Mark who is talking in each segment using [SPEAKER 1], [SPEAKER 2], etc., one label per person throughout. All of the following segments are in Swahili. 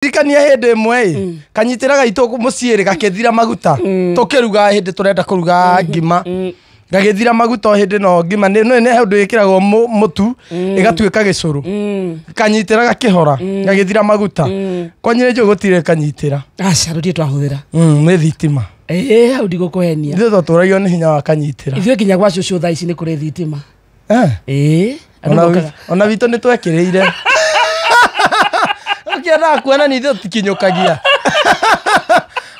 [SPEAKER 1] Ndikania hende mwe kanyitira gaito muciiri gakethira maguta tukiruga hindi turenda kuruga ngima gagethira maguta hindi no ngima ne hundu ikiragwo mutu igatuika gicuru kanyitira gakihora gagethira maguta konyire njo gutire kanyitira
[SPEAKER 2] aca rutie twahuthira
[SPEAKER 1] ni thitima
[SPEAKER 2] hau ndigukuhenia
[SPEAKER 1] ithuĩ tũtũragio nĩ hinya wa kanyitĩra
[SPEAKER 2] ithuĩ nginya gwa cucu thaa ici nĩ kũrĩ thitima
[SPEAKER 1] ona witũ nĩ twekĩrĩire ũkĩendaga kuona nĩ ithuĩ tũtikinyũkagia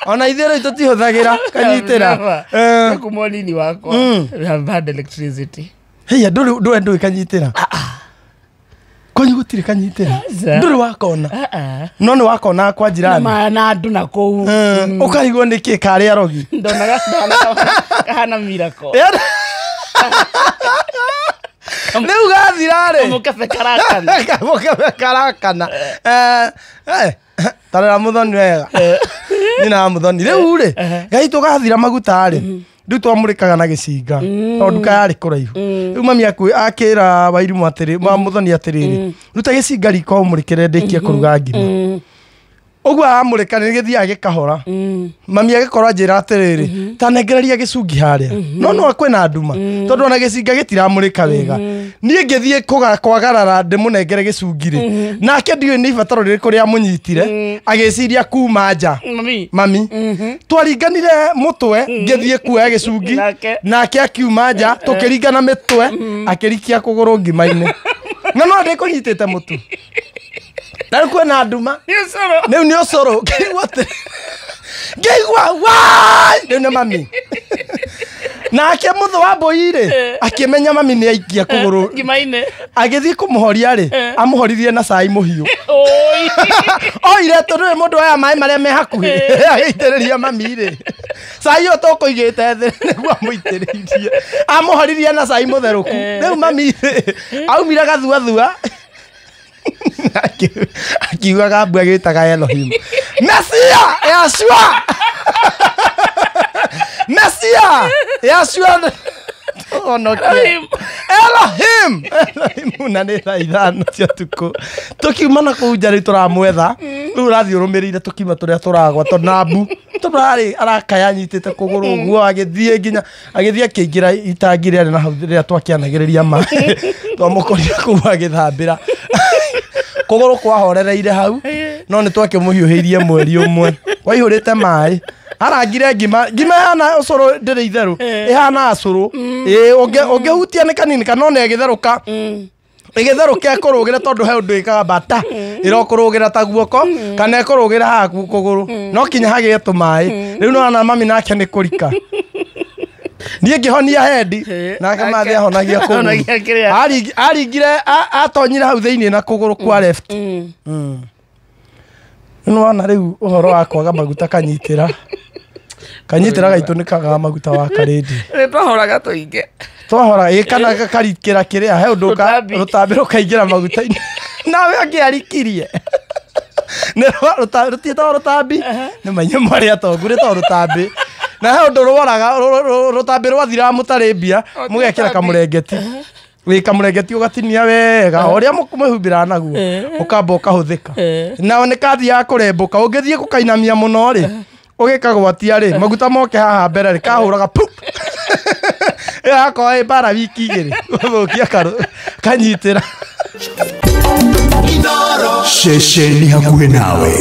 [SPEAKER 1] ona ithuĩ rĩu tũtihũthagĩra kanyitĩra
[SPEAKER 2] kuma nini wakwa we have had electricity
[SPEAKER 1] hĩya ndũĩ kanyitĩra konyi gũtirĩ kanyitĩra ndũrĩ wakona no nĩ wakona kwa njirani
[SPEAKER 2] na andũ na kũu
[SPEAKER 1] ũkarigwo nĩ kĩ karĩ arogi
[SPEAKER 2] ndonaga kahana miracle
[SPEAKER 1] rĩu gathira-rĩ
[SPEAKER 2] mũkebe karakana
[SPEAKER 1] mũkebe karakana tarĩra mũthoni wega nyina wa mũthoni rĩu-rĩ gaitũ gathira maguta-rĩ rĩu twamũrĩkaga na gĩcinga tondũ nduka yarĩ kũraihu rĩu mami akĩra Wairimu atĩrĩ mũthoni atĩrĩrĩ ruta gĩcinga riko ũmũrĩkĩre ndĩkie kũruga ngima ũguo amũrĩka nĩ gĩthiaga gĩkahora mami agĩkorwo njĩra atĩrĩrĩ tanengereria gĩcungi harĩa no kwĩna nduma tondũ ona gĩcinga gĩtiramũrĩka wega niĩ ngĩthiĩ kwagarara ndĩmũnengere gĩcungi-rĩ nake ndiũĩ nĩ ibataro rĩrĩkũ rĩa mũnyitire agĩciria kuma nja mami twaringanire mũtwe ngĩthiĩ kuoya gĩcungi nake akiuma nja tũkĩringana mĩtwe akĩrikia kũgũrũ ngima-inĩ no ndĩkũnyitĩte mũtu na kwĩna nduma rĩu nĩ ũcũrũ ngĩigua rĩu nĩ mami nake mũthũ wa mbũi-rĩ akĩmenya mami nĩ aikia kũgũrũ agĩthiĩ kũmũhoria-rĩ amũhoririe na cai mũhiũ oire tondũ mũndũ aya maĩ marĩa me hakuhĩ agĩitĩrĩria mami-rĩ cai ũyũ tũkũigĩte thĩ nĩguo amũitĩrĩirie amũhoririe na cai mũtherũku rĩu mami-rĩ aumire gathuathua akiugaga mbu agĩtaga Elohim Mesia Yeshua Mesia Yeshua Elohim na nĩ thaa ithano cia ũtukũ tũkiuma kũu nja rĩu tũramwetha rĩu ũrathiĩ ũrũmĩrĩire tũkiuma tũrĩa tũragwa tondũ na mbu tũrarĩ arakaya nyitĩte kũgũrũ ũguo agĩthiĩ nginya agĩthiĩ akĩingĩra itangi rĩarĩ na hau rĩrĩa twakĩanagĩrĩria maĩ twamũkorire kũu agĩthambĩra kũgũrũ kwahorereire hau no nĩ twakĩmũhiũhĩirie mweri ũmwe waihũrĩte maĩ arangire ngima yana ũcũrũ ndĩrĩ itherũ ĩhana acũrũ ũngĩhutia nĩ kanini kana ona ĩgĩtherũka ĩgĩtherũka ĩkũrũgĩre tondũ he ũndũ ĩkaga bata ĩrokũrũgĩra ta guoko kana ĩkũrũgĩra haha kũgũrũ no kinya hagĩe tũmaĩ rĩu nona mami nake nĩ kũrika niĩ ngĩhonia hendi nake mathi ahonagia kũgũrũ aringire atonyire hau thĩinĩ na kũgũrũ kwa left nĩwona rĩu ũhoro wa kwaga maguta kanyitĩra gaitũ nĩ kagaga maguta wa karĩndi
[SPEAKER 2] twahoraga tũingĩ
[SPEAKER 1] twahora kana gakarikĩra kĩrĩa he ũndũ rũtambĩ rũkaingĩra maguta-inĩ nawe angĩarikirie rũtiĩtagwo rũtambi nĩ mainye marĩa tongu rĩtagwo rũtambi na he ũndũ rworaga rũtambi rwathiraga mũtarĩ mbia mũgekĩra kamũrengeti kamũrengeti ũgatinia wega ũrĩa mũhumbĩraga naguo ũkamba ũkahũthĩka nao nĩ kathiaga kũrembũka ũngĩthiĩ gũkainamia mũno-rĩ ũgĩkagwatia-rĩ maguta moke haha mbere-rĩ kahũraga pu ĩyo yakorwo ĩ mbara wiki igĩrĩ gũthũkia kanyitĩra
[SPEAKER 3] Ceceni hakuhĩ nawe.